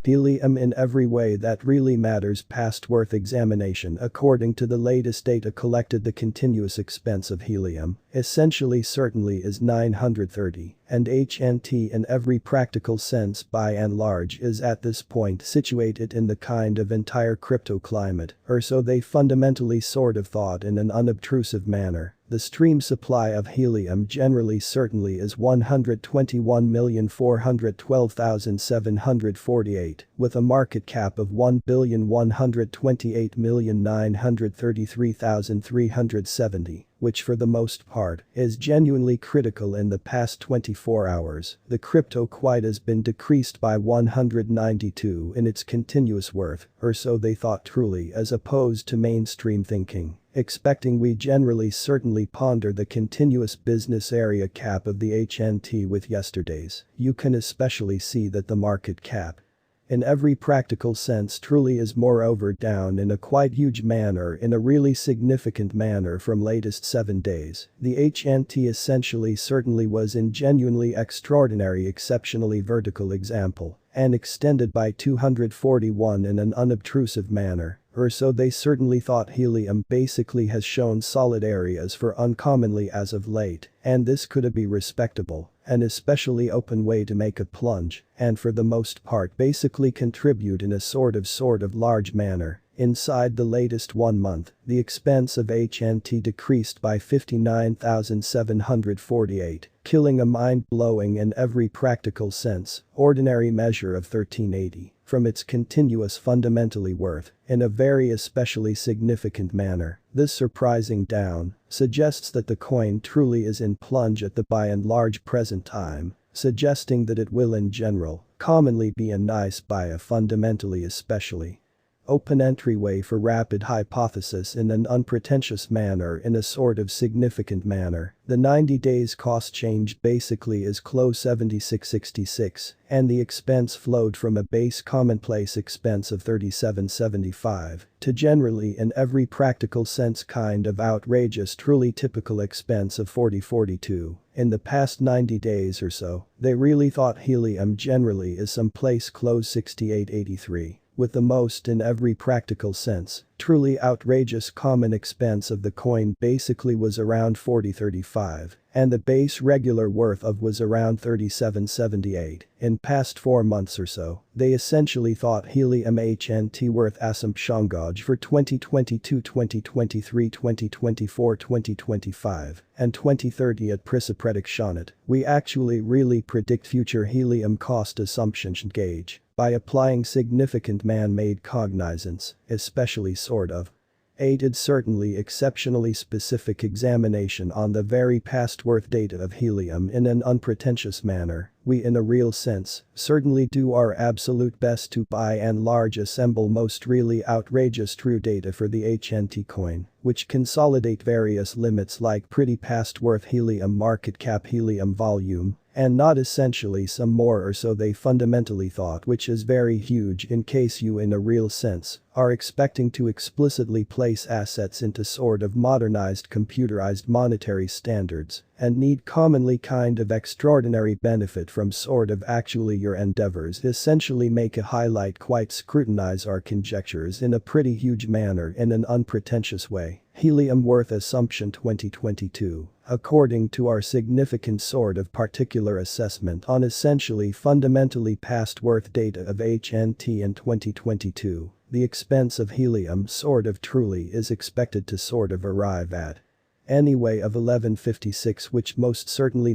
Helium in every way that really matters past worth examination. According to the latest data collected, the continuous expense of helium essentially certainly is 930, and HNT in every practical sense by and large is at this point situated in the kind of entire crypto climate, or so they fundamentally sort of thought in an unobtrusive manner. The stream supply of helium generally certainly is 121,412,748, with a market cap of 1,128,933,370, which for the most part is genuinely critical. In the past 24 hours, the crypto quite has been decreased by 192 in its continuous worth, or so they thought truly, as opposed to mainstream thinking. Expecting we generally certainly ponder the continuous business area cap of the HNT with yesterday's. You can especially see that the market cap in every practical sense truly is moreover down in a quite huge manner, in a really significant manner from latest 7 days. The HNT essentially certainly was in genuinely extraordinary exceptionally vertical example and extended by 241 in an unobtrusive manner. Or so they certainly thought. Helium basically has shown solid areas for uncommonly as of late, and this could be respectable, an especially open way to make a plunge, and for the most part basically contribute in a sort of large manner. Inside the latest 1 month, the expense of HNT decreased by 59,748, killing a mind-blowing in every practical sense, ordinary measure of 1380. From its continuous fundamentally worth, in a very especially significant manner. This surprising down suggests that the coin truly is in plunge at the by and large present time, suggesting that it will in general commonly be a nice buy, a fundamentally especially open entryway for rapid hypothesis in an unpretentious manner, in a sort of significant manner. The 90 days cost change basically is close 76.66, and the expense flowed from a base commonplace expense of 37.75 to generally in every practical sense kind of outrageous truly typical expense of 40.42. In the past 90 days or so, they really thought helium generally is someplace close 68.83. With the most in every practical sense, truly outrageous common expense of the coin basically was around 40.35, and the base regular worth of was around 37.78. In past 4 months or so, they essentially thought helium HNT worth assumption for 2022, 2023, 2024, 2025, and 2030 at prediction. We actually really predict future helium cost assumption gauge by applying significant man-made cognizance, especially aided certainly exceptionally specific examination on the very past worth data of helium in an unpretentious manner. We in a real sense certainly do our absolute best to by and large assemble most really outrageous true data for the HNT coin, which consolidate various limits like pretty past worth helium market cap helium volume, and not essentially some more or so they fundamentally thought, which is very huge in case you in a real sense are expecting to explicitly place assets into sort of modernized computerized monetary standards and need commonly kind of extraordinary benefit from sort of actually your endeavors essentially make a highlight quite scrutinize our conjectures in a pretty huge manner in an unpretentious way. Helium worth assumption 2022. According to our significant sort of particular assessment on essentially fundamentally past worth data of HNT in 2022, the expense of helium sort of truly is expected to sort of arrive at anyway of 1156, which most certainly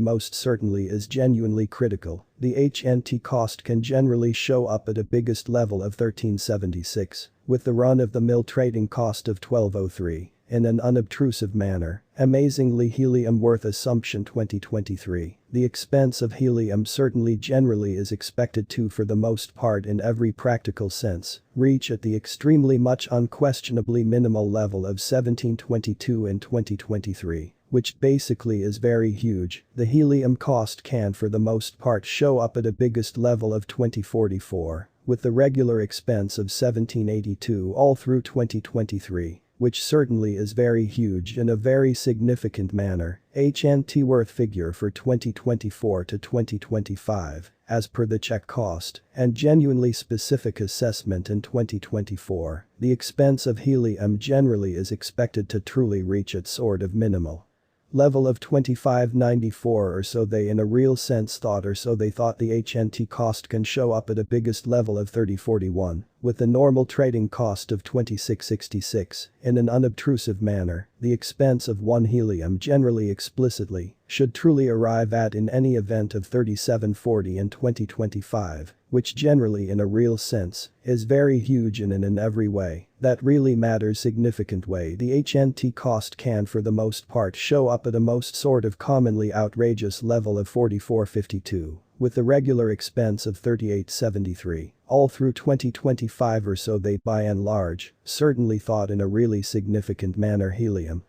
is genuinely critical. The HNT cost can generally show up at a biggest level of 1376, with the run-of-the-mill trading cost of 1203. In an unobtrusive manner, amazingly helium worth assumption 2023, the expense of helium certainly generally is expected to for the most part in every practical sense, reach at the extremely much unquestionably minimal level of 1722 in 2023. Which basically is very huge. The helium cost can for the most part show up at a biggest level of 2044, with the regular expense of 1782 all through 2023. which certainly is very huge in a very significant manner. HNT worth figure for 2024 to 2025, as per the check cost and genuinely specific assessment in 2024, the expense of helium generally is expected to truly reach its sort of minimal level of 2594 or so. They in a real sense thought the HNT cost can show up at a biggest level of 3041, with the normal trading cost of 2666, in an unobtrusive manner, the expense of one helium generally explicitly should truly arrive at in any event of 3740 in 2025, which generally in a real sense is very huge and in every way that really matters significant way. The HNT cost can for the most part show up at a most sort of commonly outrageous level of 4452, with the regular expense of 3873, all through 2025 or so. They by and large certainly thought in a really significant manner helium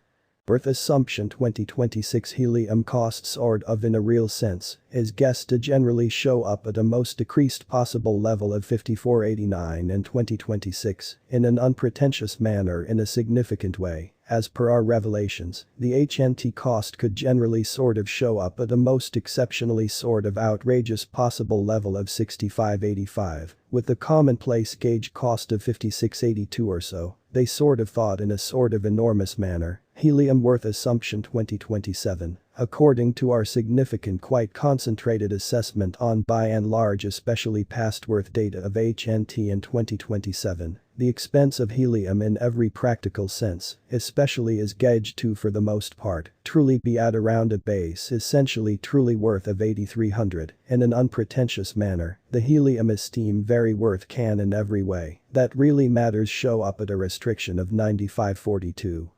worth assumption 2026 helium costs sort of in a real sense is guessed to generally show up at a most decreased possible level of 5489 in 2026 in an unpretentious manner in a significant way. As per our revelations, the HNT cost could generally sort of show up at a most exceptionally sort of outrageous possible level of 6585, with the commonplace gauge cost of 5682 or so. They sort of thought in a sort of enormous manner. Helium worth assumption 2027, according to our significant quite concentrated assessment on by and large especially past worth data of HNT in 2027, the expense of helium in every practical sense, especially is gauged to for the most part, truly be at around a base essentially truly worth of 8300, in an unpretentious manner, the helium esteem very worth can in every way that really matters show up at a restriction of 9542.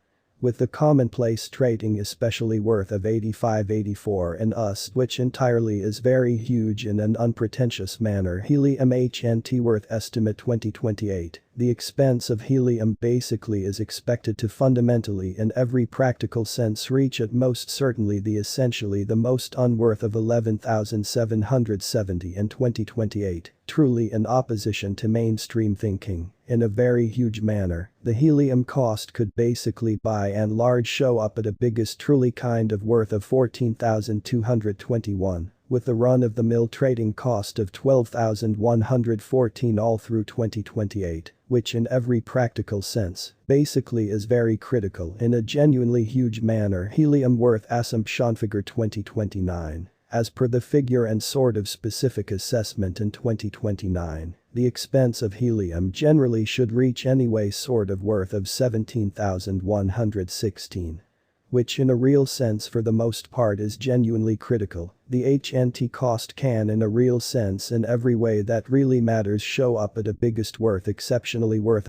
With the commonplace trading especially worth of 8584 and us, which entirely is very huge in an unpretentious manner. Helium HNT worth estimate 2028, the expense of helium basically is expected to fundamentally in every practical sense reach at most certainly the essentially the most unworth of 11,770 in 2028, truly in opposition to mainstream thinking. In a very huge manner, the helium cost could basically by and large show up at a biggest truly kind of worth of 14,221, with the run-of-the-mill trading cost of 12,114 all through 2028, which in every practical sense basically is very critical in a genuinely huge manner. Helium worth assumption figure 2029. As per the figure and sort of specific assessment in 2029, the expense of helium generally should reach anyway sort of worth of 17,116. Which in a real sense for the most part is genuinely critical. The HNT cost can in a real sense in every way that really matters show up at a biggest worth exceptionally worth